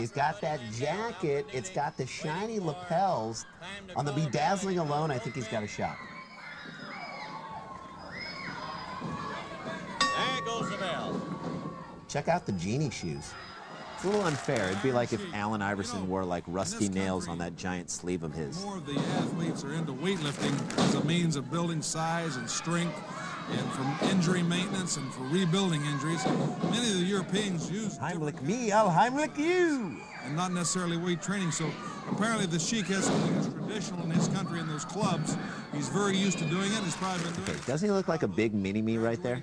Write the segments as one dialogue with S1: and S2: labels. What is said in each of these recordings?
S1: He's got that jacket. It's got the shiny lapels. On the bedazzling alone, I think he's got a shot.
S2: There goes the bell.
S1: Check out the genie shoes.
S3: It's a little unfair. It'd be like if Allen Iverson wore like rusty nails on that giant sleeve of his.
S4: More of the athletes are into weightlifting as a means of building size and strength, and for injury maintenance and for rebuilding injuries. Many of the Europeans use
S1: Heimlich me, I'll Heimlich you.
S4: and not necessarily weight training. So apparently the Sheik has something that's traditional in his country in those clubs. He's very used to doing it. He's probably been doing it.
S3: Doesn't he look like a big mini-me right there?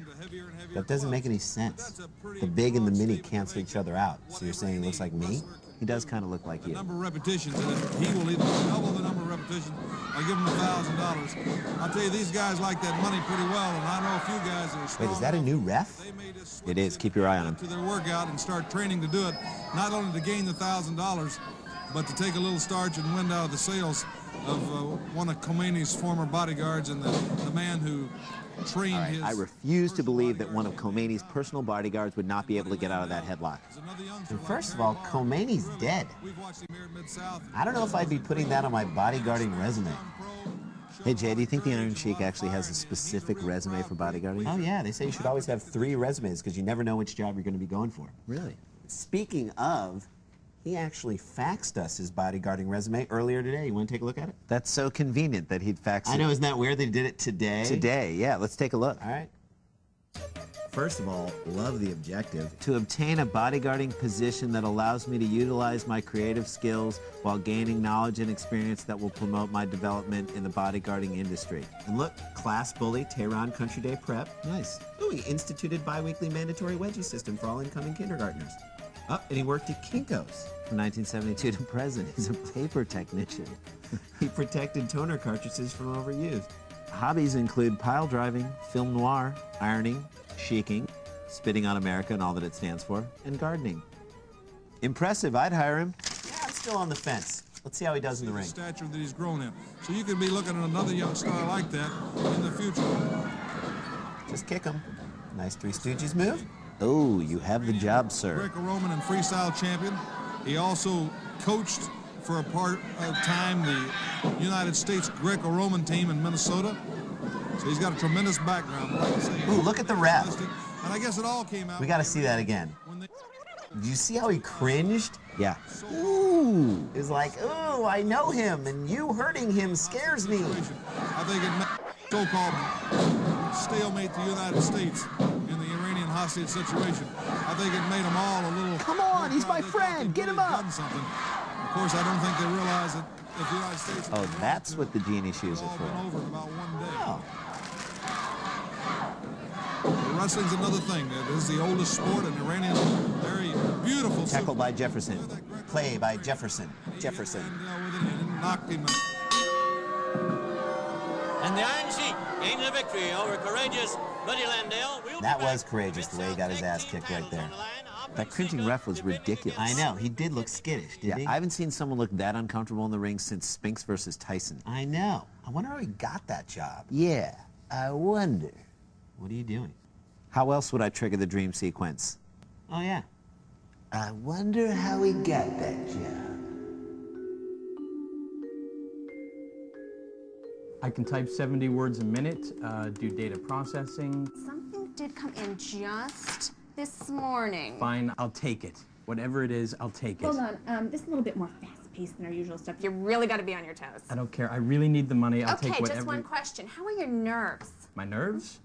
S1: That doesn't make any sense. The big and the mini cancel each other out. So you're saying he looks like me?
S3: He does kind of look like you.
S4: Number of repetitions, and if he will either double the number of repetitions or give him $1,000. I'll tell you, these guys like that money pretty well, and I know a few guys that are strong.
S1: Wait, is that a new ref?
S3: It is. Keep your eye on him.
S4: To their workout and start training to do it, not only to gain the $1,000, but to take a little starch and wind out of the sails of one of Khomeini's former bodyguards and the man who trained his...
S3: I refuse to believe that one of Khomeini's personal bodyguards would not be able to get out of that headlock.
S1: And first of all, Khomeini's dead. I don't know if I'd be putting that on my bodyguarding resume.
S3: Hey, Jay, do you think the Iron Sheik actually has a specific resume for bodyguarding?
S1: Oh, yeah. They say you should always have 3 resumes because you never know which job you're going to be going for.
S3: Really?
S1: Speaking of, he actually faxed us his bodyguarding resume earlier today. You want to take a look at it?
S3: That's so convenient that he'd fax it.
S1: I know, isn't that weird they did it today?
S3: Today, yeah. Let's take a look.
S1: All right. First of all, love the objective.
S3: To obtain a bodyguarding position that allows me to utilize my creative skills while gaining knowledge and experience that will promote my development in the bodyguarding industry.
S1: And look, class bully, Tehran Country Day Prep.
S3: Nice.
S1: Ooh, he instituted bi-weekly mandatory wedgie system for all incoming kindergartners. Oh, and he worked at Kinko's.
S3: From 1972 to present, he's a paper technician.
S1: He protected toner cartridges from overuse.
S3: Hobbies include pile driving, film noir, ironing, sheiking, spitting on America and all that it stands for, and gardening. Impressive. I'd hire him.
S1: Yeah, I'm still on the fence. Let's see how he does in the ring.
S4: The stature that he's grown in. So you could be looking at another young star like that in the future.
S1: Just kick him. Nice Three Stooges move.
S3: Oh, you have the job, sir.
S4: Greco-Roman and freestyle champion. He also coached for a part of time the United States Greco-Roman team in Minnesota. So he's got a tremendous background. Like I say,
S1: Ooh, look at the ref.
S4: And I guess it all came out.
S1: We got to see that again. Did you see how he cringed?
S3: Yeah.
S1: Ooh. It's like, ooh, I know him, and you hurting him scares me.
S4: I think it meant so-called stalemate the United States in the Iranian hostage situation. I think it made them all a little...
S3: Come on, he's my friend. Get him up.
S4: Something. Of course, I don't think they realize that if the United States...
S3: Oh, that's what the genie shoes are for.
S4: Over in about one day.
S1: Oh.
S4: Wrestling's another thing. It is the oldest sport, and Iranians very beautiful.
S1: Tackle by Jefferson. Play by Jefferson. Jefferson.
S4: And knocked him.
S2: And the Iron Sheik gains a victory over courageous Buddy Landale.
S1: That was courageous, the way he got his ass kicked right there.
S3: That cringing ref was ridiculous.
S1: I know. He did look skittish, didn't he?
S3: I haven't seen someone look that uncomfortable in the ring since Spinks versus Tyson.
S1: I know. I wonder how he got that job.
S3: Yeah, I wonder.
S1: What are you doing?
S3: How else would I trigger the dream sequence?
S1: Oh, yeah.
S3: I wonder how he got that job.
S5: I can type 70 words a minute, do data processing.
S6: Something did come in just this morning.
S5: Fine, I'll take it. Whatever it is, I'll take it.
S6: Hold on, this is a little bit more fast-paced than our usual stuff. You really got to be on your toes.
S5: I don't care. I really need the money. I'll take
S6: Okay,
S5: whatever.
S6: just one question. How are your nerves?
S5: My nerves?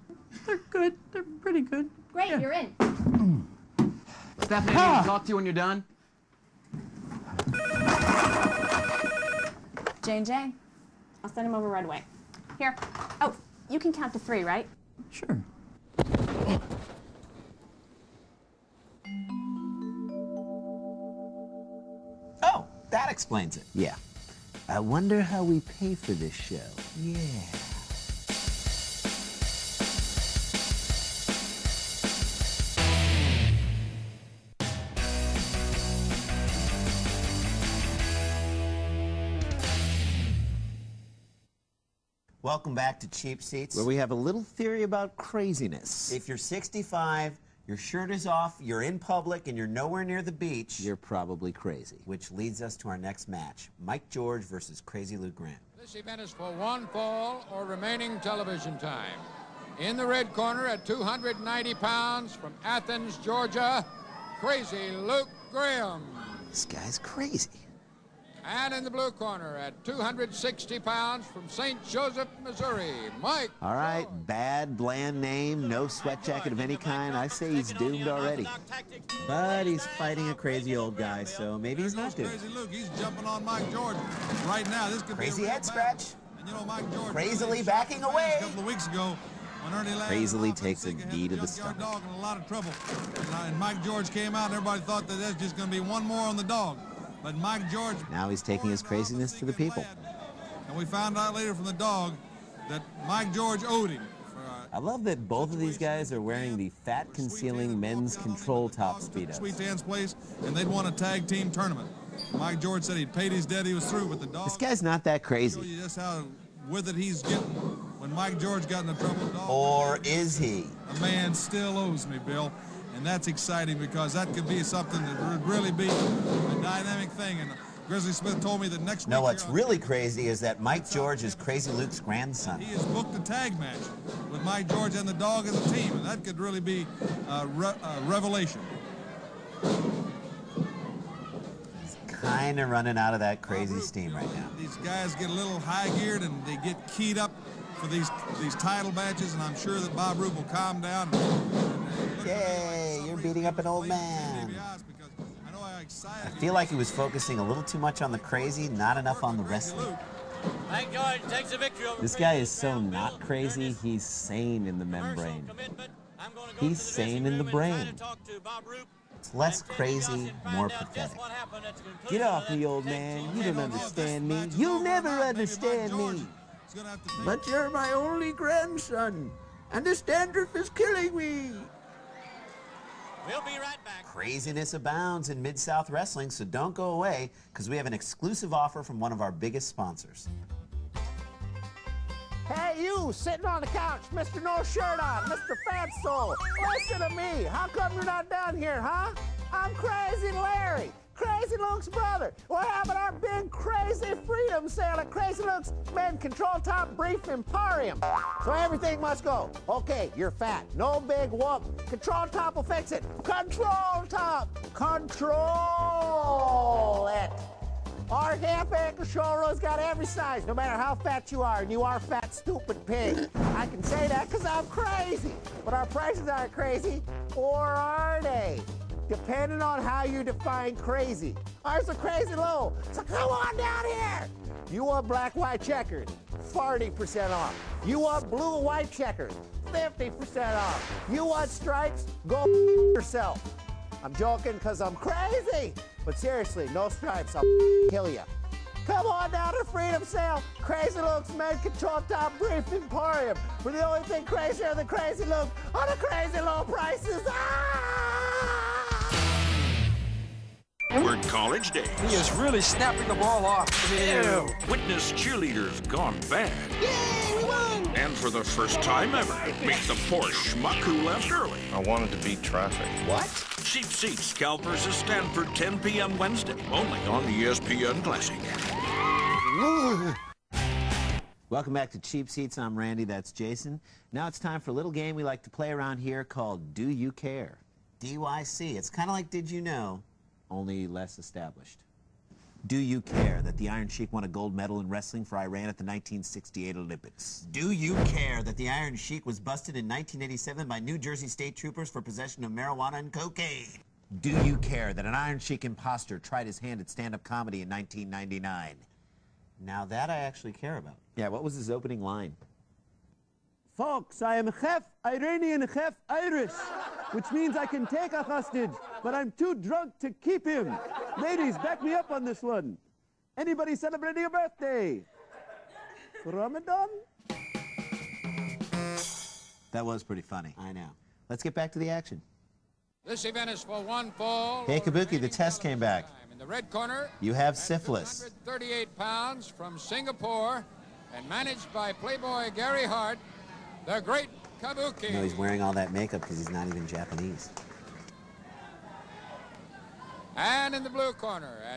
S5: They're good. They're pretty good.
S6: Great,
S5: Yeah.
S6: you're in.
S7: Stephanie, I need to talk to you when you're done.
S6: J&J, I'll send him over right away. Here. Oh, you can count to 3, right?
S5: Sure.
S1: Oh, that explains it.
S3: Yeah. I wonder how we pay for this show. Yeah.
S1: Welcome back to Cheap Seats.
S3: Where we have a little theory about craziness.
S1: If you're 65, Your shirt is off, you're in public, and you're nowhere near the beach.
S3: You're probably crazy.
S1: Which leads us to our next match, Mike George versus Crazy Luke Grant.
S8: This event is for one fall or remaining television time. In the red corner at 290 pounds from Athens, Georgia, Crazy Luke Graham.
S3: This guy's crazy.
S8: And in the blue corner at 260 pounds from St. Joseph, Missouri, Mike.
S3: All right, bad, bland name, no sweat jacket of any kind. I say he's doomed already.
S1: But he's fighting a crazy old guy, so maybe he's not doomed.
S4: Crazy Luke, he's jumping on Mike George right now. This could
S1: Crazy
S4: be a
S1: head scratch.
S4: And you know, Mike George
S1: Crazily backing away.
S4: A couple of weeks ago, when Ernie Ladd
S3: Crazily takes a knee to the stomach.
S4: dog in a lot of trouble. And Mike George came out, and everybody thought that that's just going to be one more on the dog. But Mike George...
S3: Now he's taking his craziness to the people.
S4: And we found out later from the dog that Mike George owed him.
S3: I love that both of these guys are wearing the fat-concealing men's control top Speedos.
S4: Sweet Dan's place, and they'd won a tag team tournament. Mike George said he'd paid his debt, he was through with the dog.
S3: This guy's not that
S4: Show
S3: crazy.
S4: you just how with it he's getting. When Mike George got into trouble, dog,
S1: Or is he?
S4: a man still owes me, Bill. And that's exciting because that could be something that would really be a dynamic thing. And Grizzly Smith told me that next week...
S1: No, what's really crazy is that Mike George is Crazy Luke's grandson.
S4: He has booked a tag match with Mike George and the dog as a team, and that could really be a revelation.
S1: He's kind of running out of that crazy steam right now.
S4: These guys get a little high-geared and they get keyed up for these title matches, and I'm sure that Bob Roop will calm down.
S1: Yay, you're beating up an old man. I feel like he was focusing a little too much on the crazy, not enough on the wrestling.
S2: Mike George takes the victory over
S3: This guy is so not crazy, he's sane in the membrane. He's sane in the brain.
S1: It's less crazy, more pathetic.
S3: Get off me, old man. You don't understand me. You'll never understand me. But you're my only grandson, and this dandruff is killing me.
S2: We'll be right back.
S1: Craziness abounds in Mid-South Wrestling, so don't go away, because we have an exclusive offer from one of our biggest sponsors.
S9: Hey, you sitting on the couch, Mr. No Shirt On, Mr. Fat Soul. Listen to me. How come you're not down here, huh? I'm Crazy Larry, Crazy Luke's brother. We're having our big crazy freedom sale at Crazy Luke's Men Control Top Brief Emporium. So everything must go. Okay, you're fat. No big whoop. Control Top will fix it. Control Top. Control it. Our half-acre showroom's got every size, no matter how fat you are, and you are fat, stupid pig. I can say that because I'm crazy. But our prices aren't crazy, or are they? Depending on how you define crazy. Ours are crazy low, so come on down here. You want black, white checkers, 40% off. You want blue, white checkers, 50% off. You want stripes, go yourself. I'm joking because I'm crazy. But seriously, no stripes, I'll kill you. Come on down to Freedom Sale, Crazy Luke's Men Control Top Brief Emporium. For the only thing crazier than Crazy Luke are the crazy low prices.
S10: For College Day.
S11: He is really snapping the ball off.
S10: Ew. Witness cheerleaders gone bad.
S9: Yay, we won!
S10: And for the first time ever, meet the poor schmuck who left early.
S11: I wanted to beat traffic.
S1: What?
S10: Cheap Seats, Cal versus Stanford, 10 p.m. Wednesday, only on ESPN Classic.
S3: Welcome back to Cheap Seats. I'm Randy, that's Jason. Now it's time for a little game we like to play around here called Do You Care?
S1: DYC. It's kind of like Did You Know?
S3: Only less established. Do you care that the Iron Sheik won a gold medal in wrestling for Iran at the 1968 Olympics?
S1: Do you care that the Iron Sheik was busted in 1987 by New Jersey state troopers for possession of marijuana and cocaine?
S3: Do you care that an Iron Sheik imposter tried his hand at stand-up comedy in 1999?
S1: Now that I actually care about.
S3: Yeah, what was his opening line?
S12: Folks, I am half Iranian, half Irish, which means I can take a hostage, but I'm too drunk to keep him. Ladies, back me up on this one. Anybody celebrating a birthday? Ramadan?
S3: That was pretty funty.
S1: I know.
S3: Let's get back to the action.
S8: This event is for one fall.
S1: Hey, Kabuki, the test came back.
S8: In the red corner,
S1: You have syphilis.
S8: 138 pounds from Singapore and managed by Playboy Gary Hart, the great Kabuki.
S1: You know, he's wearing all that makeup because he's not even Japanese.
S8: And in the blue corner at